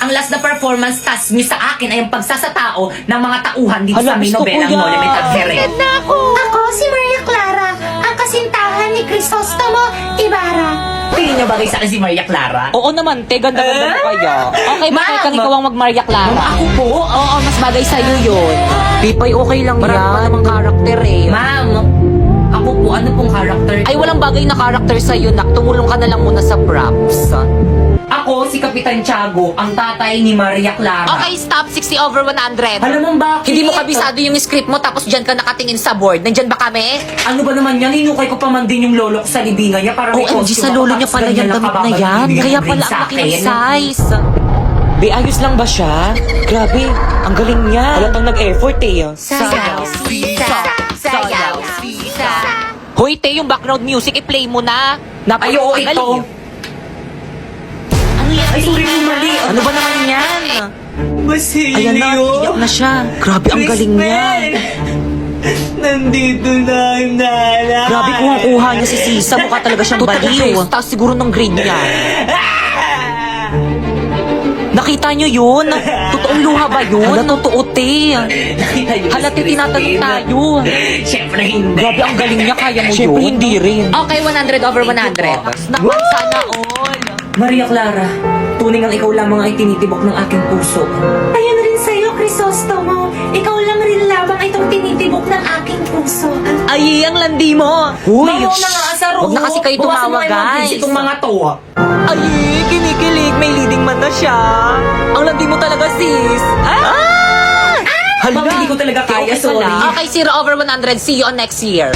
ang last na performance task niyo sa akin ay ang pagsasatao ng mga tauhan dito sa aming nobelang Monument at Here. Ako si Maria Clara, ang kasintahan ni Crisostomo Ibarra. Tingin niyo bagay sa akin si Maria Clara? Oo naman, te. Ganda-ganda mo kaya. Okay, Ma'am! bakit kang ikaw ang mag-Maria Clara? Ako po? Oo, mas bagay sa'yo yun. Pipay, okay lang Marami yan. pa namang Karakter eh. Ma'am, ako po, ano pong character? Ay, walang bagay na karakter sa'yo, nak. Tumulong ka na lang muna sa props. Ako, si Kapitan Tiago, ang tatay ni Maria Clara. Okay, stop. 60 over 100. Alam mo bakit? Hindi mo kabisado yung script mo tapos dyan ka nakatingin sa board. Nandyan ba kami? Ano ba naman yan? Hinukay ko pa man din yung lolo ko sa libingan niya para may OMG, costume sa ako, lolo niya tapos pala ganyan yan, lang damit na kababad yan. binibigay Kaya ng pala sa ang laki ng akin. size. Be, ayos lang ba siya? Grabe, ang galing niya. Halatang nag-effort eh. Sayaw, sisa, sayaw, sisa. Hoy, te, yung background music, i-play mo na. Ay, oo, Ang ito. galing. Ano yan? Ay, sorry po, mali. Ano ba naman yan? Basilio. Ayan na, iyak na siya. Grabe, ang galing niya. Nandito na yung nanay. Grabe, kuha niya si Sisa. Mukha talaga siyang baliw. Tapos siguro ng grade niya. Nakita niyo yun? Totoong luha ba yun? Hala, totoo, te. Halati, tinatanong tayo. Siyempre hindi. Grabe, ang galing niya. Kaya mo Siyempre, yun? hindi rin. Okay, 100 over 100. Naman, sana all. Maria Clara, tunay ang ikaw lamang ay tinitibok ng aking puso. Ayun rin sa'yo, Crisostomo. Ikaw lang rin lamang itong tinitibok ng aking puso. Ay, ang landi mo. Uy, Bayaw na nga sa Huwag na kasi kayo tumawa, guys. Itong mga to. Ay, kinikilig. May leading man na siya. Ang landi mo talaga, sis. Ma'am, hindi ko talaga kaya, sorry. Okay, 0 over 100. See you on next year.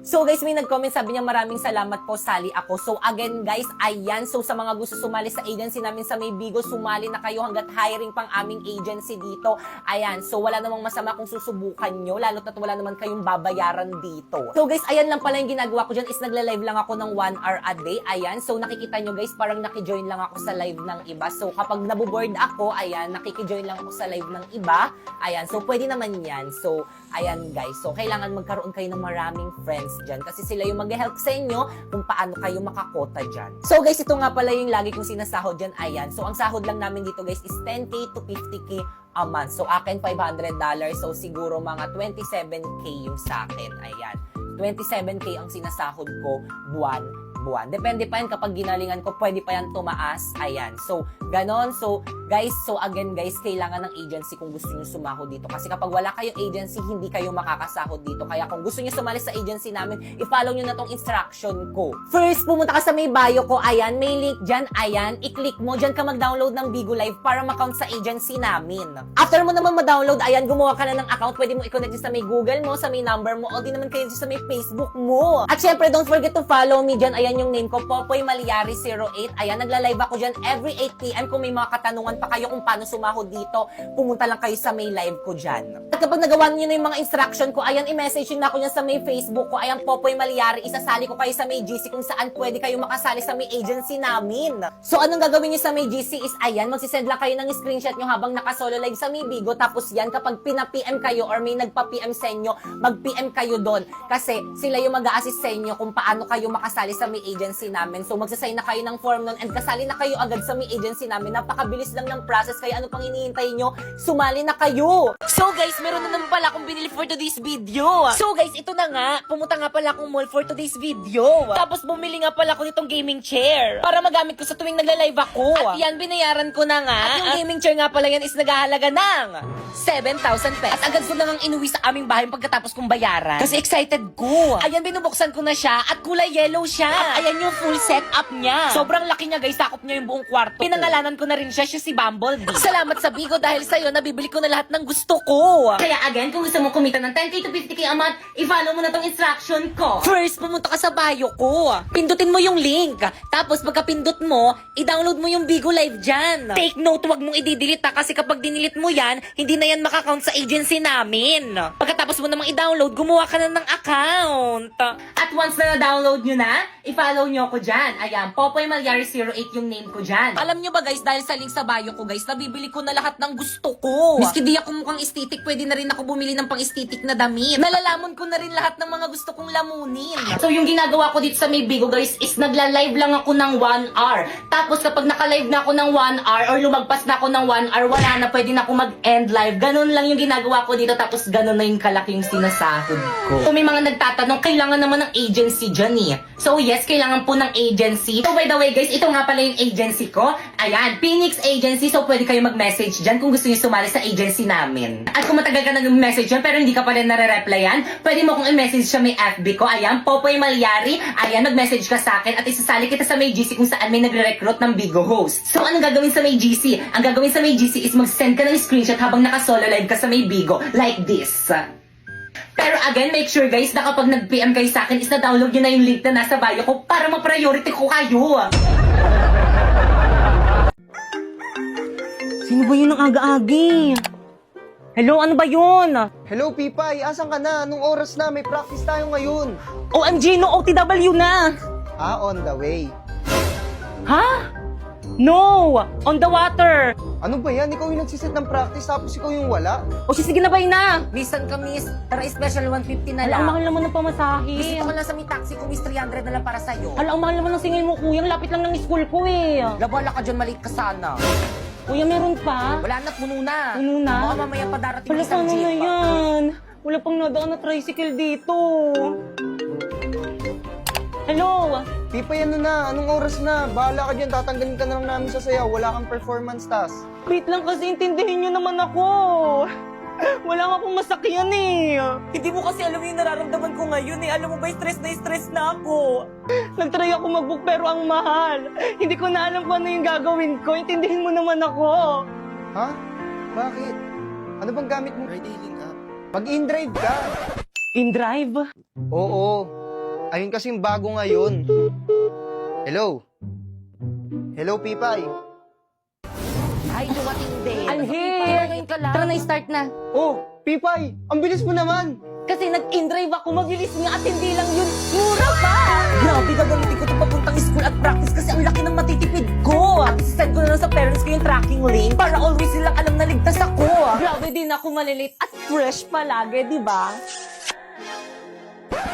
So guys, may nag-comment, sabi niya maraming salamat po, sali ako. So again guys, ayan. So sa mga gusto sumali sa agency namin sa May Bigo, sumali na kayo hanggat hiring pang aming agency dito. Ayan, so wala namang masama kung susubukan nyo, lalo't at wala naman kayong babayaran dito. So guys, ayan lang pala yung ginagawa ko dyan is nagla-live lang ako ng 1 hour a day. Ayan, so nakikita nyo guys, parang nakijoin lang ako sa live ng iba. So kapag nabuboard ako, ayan, nakikijoin lang ako sa live ng iba. Ayan, so pwede naman yan. So ayan guys, so kailangan magkaroon kayo ng maraming friends dyan kasi sila yung mag-help sa inyo kung paano kayo makakota dyan. So guys, ito nga pala yung lagi kong sinasahod dyan. Ayan, so ang sahod lang namin dito guys is 10k to 50k a month. So akin $500, so siguro mga 27k yung sa akin. Ayan, 27k ang sinasahod ko buwan. Depende pa yan kapag ginalingan ko, pwede pa yan tumaas. Ayan. So, ganon. So, guys, again, guys, kailangan ng agency kung gusto nyo sumahod dito. Kasi kapag wala kayong agency, hindi kayo makakasahod dito. Kaya kung gusto nyo sumali sa agency namin, i-follow nyo na tong instruction ko. First, pumunta ka sa may bio ko. Ayan, may link dyan. Ayan, i-click mo. Dyan ka mag-download ng Bigo Live para ma-count sa agency namin. After mo naman ma-download, ayan, gumawa ka na ng account. Pwede mo i-connect sa may Google mo, sa may number mo, o di naman kayo sa may Facebook mo. At syempre, don't forget to follow me dyan. Ayan yung name ko, Popoy Maliari 08. Ayan, nagla-live ako dyan every 8 p.m. Kung may mga katanungan pa kayo kung paano sumahod dito, pumunta lang kayo sa may live ko dyan. At kapag nagawa niyo na yung mga instruction ko, ayan, i-message na ako dyan sa may Facebook ko. Ayan, Popoy Maliari, isasali ko kayo sa may GC kung saan pwede kayo makasali sa may agency namin. So, anong gagawin niyo sa may GC is, ayan, magsisend lang kayo ng screenshot nyo habang nakasolo live sa may Bigo. Tapos yan, kapag pina-PM kayo or may nagpa-PM sa inyo, mag-PM kayo doon. Kasi sila yung mag-a-assist sa inyo kung paano kayo makasali sa may agency namin. So, magsasign na kayo ng form nun and kasali na kayo agad sa may agency namin. Napakabilis lang ng process. Kaya ano pang hinihintay nyo? Sumali na kayo! So, guys, meron na naman pala akong binili for today's video. So, guys, ito na nga. Pumunta nga pala akong mall for today's video. Tapos, bumili nga pala ako nitong gaming chair para magamit ko sa tuwing nagla-live ako. At yan, binayaran ko na nga. At yung gaming chair nga pala yan is naghahalaga ng 7,000 pesos. At agad ko na ngang inuwi sa aming bahay pagkatapos kong bayaran. Kasi excited ko. Ayan, binubuksan ko na siya at kulay yellow siya. At ayan yung full setup niya. Sobrang laki niya guys, sakop niya yung buong kwarto. Pinangalanan ko na rin siya si Bumblebee. Salamat sa Bigo dahil sa'yo, nabibili ko na lahat ng gusto ko. Kaya again, kung gusto mo kumita ng 10k to 50k a month, i-follow mo na tong instruction ko. First, pumunta ka sa bio ko. Pindutin mo yung link. Tapos pagkapindot mo, i-download mo yung Bigo Live dyan. Take note, wag mong i-delete kasi kapag dinilit mo yan, hindi na yan makakount sa agency namin. Pagkatapos mo namang i-download, gumawa ka na ng account. At once na na-download nyo na, I-follow nyo ko dyan. Ayan, Popoy Malyari 08 yung name ko dyan. Alam nyo ba guys, dahil sa link sa bio ko guys, nabibili ko na lahat ng gusto ko. Miski di ako mukhang estetik, pwede na rin ako bumili ng pang-estetik na damit. Nalalamon ko na rin lahat ng mga gusto kong lamunin. So yung ginagawa ko dito sa may Bigo guys is nagla-live lang ako ng 1 hour. Tapos kapag naka-live na ako ng 1 hour or lumagpas na ako ng 1 hour, wala na, pwede na ako mag-end live. Ganun lang yung ginagawa ko dito, tapos ganun na yung kalaki yung sinasahod ko. So may mga nagtatanong, kailangan naman ng agency dyan eh. So yes, kailangan po ng agency. So by the way guys, ito nga pala yung agency ko. Ayan, Phoenix Agency. So pwede kayo mag-message dyan kung gusto niyo sumali sa agency namin. At kung matagal ka nag-message dyan pero hindi ka pa rin nare-replyan, pwede mo kong i-message sa may FB ko. Ayan, Popoy Malyari. Ayan, mag-message ka sa akin at isasali kita sa may GC kung saan may nagre-recruit ng Bigo host. So anong gagawin sa may GC? Ang gagawin sa may GC is mag-send ka ng screenshot habang naka-solo live ka sa may Bigo. Like this. Pero again, make sure guys na kapag nag-PM kayo sa akin is na-download nyo na yung link na nasa bio ko para ma-priority ko kayo. Sino ba yun ang aga-agi? Hello, ano ba yun? Hello, Pipay! Asan ka na? Anong oras na? May practice tayo ngayon. OMG, no OTW na! On the way. Ha? No! On the water! Ano ba yan? Ikaw yung nagsiset ng practice tapos ikaw yung wala? O sige na ba na? Bisan ka, miss. Tara, special 150 na lang. Ang mahal naman ng pamasahe. Bisita ko lang sa may taxi ko, miss. 300 na lang para sa'yo. Ang mahal naman ng singil mo, kuya. Ang lapit lang ng school ko eh. Labala ka dyan, maliit ka sana. Kuya, meron pa? Wala na, puno na. Puno na? Baka mamaya pa darating Wala isang paano jeep. na yan? Wala pang nadaan na tricycle dito. Hello? Pipay, ano na? Anong oras na? Bahala ka dyan. Tatanggalin ka na lang namin sa sayaw. Wala kang performance task. Wait lang kasi intindihin nyo naman ako. Wala nga pong masakyan eh. Hindi mo kasi alam yung nararamdaman ko ngayon eh. Alam mo ba, stress na ako. Nagtry ako mag-book pero ang mahal. Hindi ko na alam kung ano yung gagawin ko. Intindihin mo naman ako. Ha? Bakit? Ano bang gamit mo? Ride-hailing app. Mag-in-drive ka. In-drive? Oo. Ayun kasing bago ngayon. Hello? Hello, Pipay? Ay, dumating din. I'm here. Ngayon ka lang. Tara na, start na. Oh, Pipay! Ang bilis mo naman! Kasi nag-in-drive ako, mabilis nga at hindi lang yun. Mura pa! Grabe, gagamitin ko ito papuntang school at practice kasi ang laki ng matitipid ko. At send ko na lang sa parents ko yung tracking link para always silang alam na ligtas ako. Grabe din ako malilate at fresh palagi, di ba?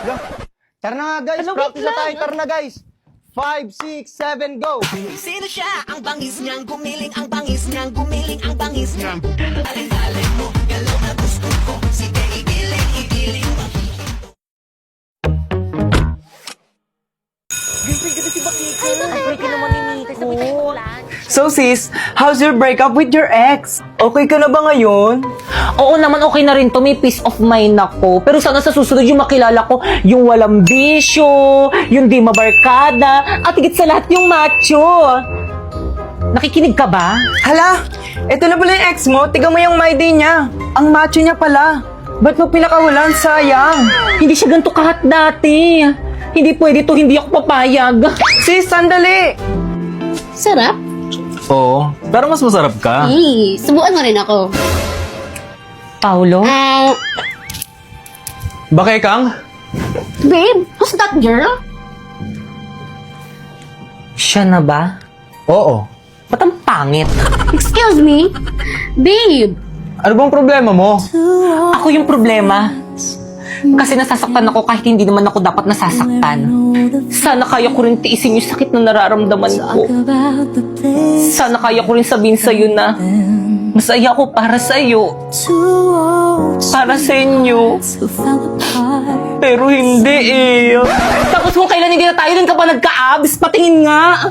Yeah. Tara na nga, guys! Ano, Practice wait na tayo! lang. Tara na, guys! 5, 6, 7, go! Sino siya? Ang bangis niyang gumiling, ang bangis niyang gumiling, ang bangis niyang So sis, how's your breakup with your ex? Okay ka na ba ngayon? Oo naman, okay na rin to. May peace of mind ako. Pero sana sa susunod yung makilala ko, yung walang bisyo, yung di mabarkada, at higit sa lahat yung macho. Nakikinig ka ba? Hala, eto na pala yung ex mo, tiga mo yung my day niya. Ang macho niya pala. Ba't mo pinakawalan? Sayang. Hindi siya ganito kahat dati. Hindi pwede to, hindi ako papayag. Sis, sandali. Sarap? Oo, pero mas masarap ka. Subukan mo rin ako. Paulo? Bakit Kang? Babe, who's that girl? Siya na ba? Oo. Ba't ang pangit? Excuse me? Babe, Ano bang problema mo? Ako yung problema. Kasi nasasaktan ako kahit hindi naman ako dapat nasasaktan. Sana kaya ko rin tiisin yung sakit na nararamdaman ko. Sana kaya ko rin sabihin sa'yo na masaya ako para sa'yo. Para sa inyo. Pero hindi eh. Tapos kung kailan hindi na tayo, din ka pa nagka-abs, patingin nga.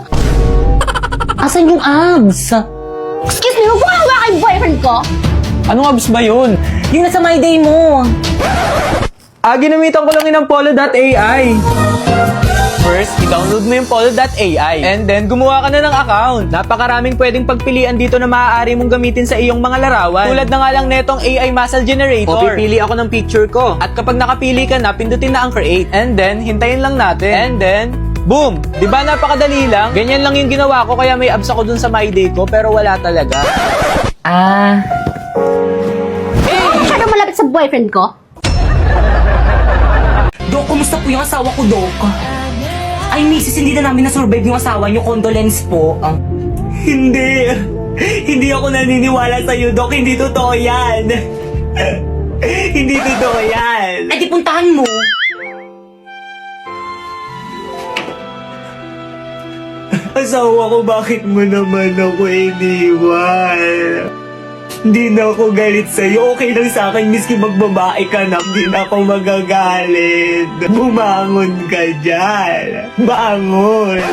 Asan yung abs? excuse me, huwag mo nga kay boyfriend ko. Anong abs ba yun? Yung nasa my day mo. Ginamitan ko lang yun ng polo.ai. First, i-download mo yung polo.ai. And then, gumawa ka na ng account. Napakaraming pwedeng pagpilian dito na maaari mong gamitin sa iyong mga larawan. Tulad na nga lang netong AI Muscle Generator. O pipili ako ng picture ko. At kapag nakapili ka na, pindutin na ang create. And then, hintayin lang natin. And then, boom! Diba napakadali lang? Ganyan lang yung ginawa ko kaya may abs ako dun sa my day ko pero wala talaga. Masyado malapit sa boyfriend ko. Dok, kumusta po yung asawa ko, Dok? Ay, misis, hindi na namin na-survive yung asawa niyo. Condolence po. Hindi. Hindi ako naniniwala sa'yo, Dok. Hindi totoo yan. Hindi totoo yan. Ay, di puntahan mo. Asawa ko, bakit mo naman ako iniwan? Hindi na ako galit sa'yo. Okay lang sa akin, miski magbabae ka na. Hindi na ako magagalit. Bumangon ka dyan. Bangon.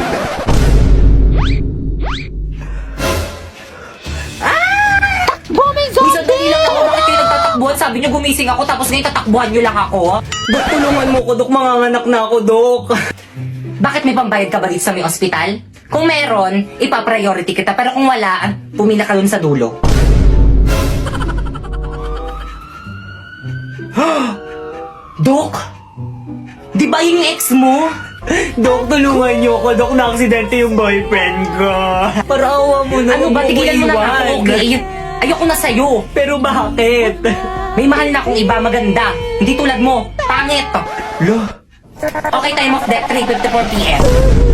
Uy, sandali lang ako. Bakit kayo nagtatakbuhan? Sabi niyo gumising ako tapos ngayon tatakbuhan niyo lang ako. Dok, tulungan mo ko, Dok. Manganganak na ako, Dok. Bakit may pambayad ka ba dito sa may ospital? Kung meron, ipa-priority kita. Pero kung wala, pumila ka dun sa dulo. Dok! Di ba yung ex mo? Dok, tulungan niyo ako, Dok. Na-aksidente yung boyfriend ko. Parawa mo na. Ano ba? Tigilan mo na nga ako, iwan. okay? Ayoko na sa'yo. Pero bakit? May mahal na akong iba, maganda. Hindi tulad mo, pangit. Okay, time of death, 3:54 p.m.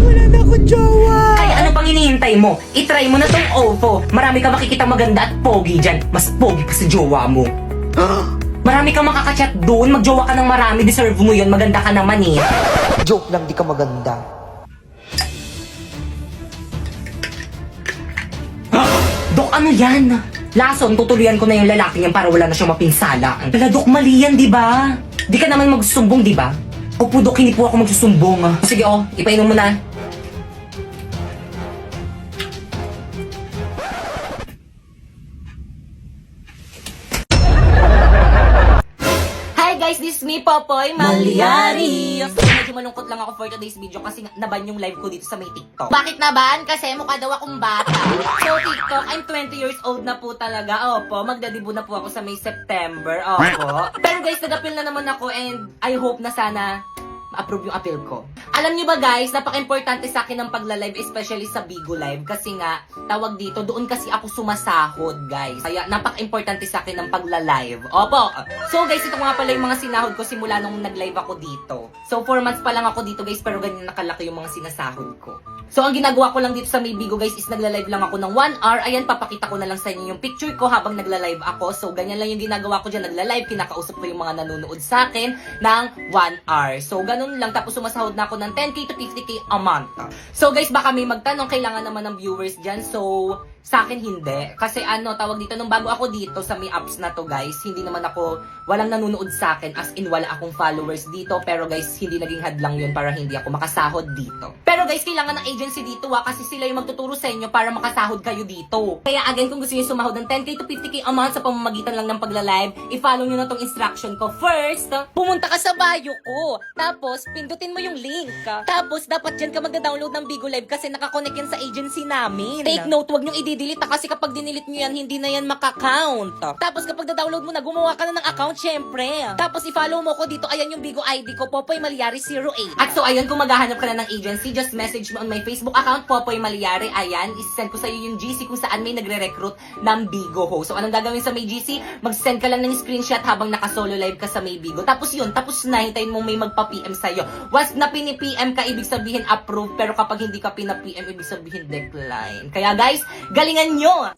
Wala na akong jowa. Kaya ano pang hinihintay mo? I-try mo na tong OVO. Marami ka makikita maganda at pogi dyan. Mas pogi pa sa jowa mo. Marami kang makakachat doon. Magjowa ka ng marami. Deserve mo yun. Maganda ka naman eh. Joke lang, di ka maganda. Dok, ano yan? Lason, tutuloyan ko na yung lalaking yan para wala na siyang mapinsala. Wala, Dok, mali yan, di ba? Di ka naman magsusumbong, di ba? Opo, Dok, hindi po ako magsusumbong. Sige, ipainom mo na. Hi guys, this is me, Popoy Malyari. So, medyo malungkot lang ako for today's video kasi naban yung live ko dito sa may TikTok. Bakit naban? Kasi mukha daw akong bata. So, TikTok, I'm 20 years old na po talaga. Opo, magdadibu na po ako sa May September. Opo. Pero guys, nag-appeal na naman ako and I hope na sana ma-approve yung appeal ko. Alam niyo ba guys, napaka-importante sa akin ng pagla-live, especially sa Bigo Live. Kasi nga, tawag dito, doon kasi ako sumasahod guys. Kaya napaka-importante sa akin ng pagla-live. Opo! So guys, ito nga pala yung mga sinahod ko simula nung nag-live ako dito. So 4 months pa lang ako dito guys, pero ganyan nakalaki yung mga sinasahod ko. So ang ginagawa ko lang dito sa May Bigo guys is nagla-live lang ako ng 1 hour. Ayan, papakita ko na lang sa inyo yung picture ko habang nagla-live ako. So ganyan lang yung ginagawa ko dyan, nagla-live, kinakausap ko yung mga nanonood sa akin ng 1 hour. So ganun lang, tapos sumasahod na ako ng 10k to 50k a month. So guys, baka may magtanong, kailangan naman ng viewers dyan. So sa akin hindi. Kasi tawag dito, nung bago ako dito sa may apps na to guys, hindi naman ako, walang nanonood sa akin, as in wala akong followers dito. Pero guys, hindi naging hadlang yun para hindi ako makasahod dito. Pero guys, kailangan ng agency dito kasi sila yung magtuturo sa inyo para makasahod kayo dito. Kaya again, kung gusto nyo sumahod ng 10k to 50k a month sa pamamagitan lang ng pagla-live, i-follow nyo na tong instruction ko. First, pumunta ka sa bio ko. Tapos, pindutin mo yung link. Tapos, dapat dyan ka magda-download ng Bigo Live kasi nakakonect yan sa agency namin. Take note, wag nyo i-delete kasi kapag dinilit nyo yan, hindi na yan maka-count. Tapos, kapag da-download mo na, gumawa ka na ng account, syempre. Tapos, i-follow mo ko dito. Ayan yung Bigo ID ko, Popoy Malyari 08. At so, ayun, kung maghahanap ka na ng agency, just message me on my Facebook account, Popoy Malyari. Ayan, isend ko sa iyo yung GC kung saan may nagre-recruit ng Bigo Ho. So, anong gagawin sa may GC? Mag-send ka lang ng screenshot habang naka-solo live ka sa may Bigo. Tapos yun, tapos na, hintayin mo may magpa-PM sa'yo. Once na pini-PM ka, ibig sabihin approve. Pero kapag hindi ka pina-PM, ibig sabihin decline. Kaya guys, galingan nyo!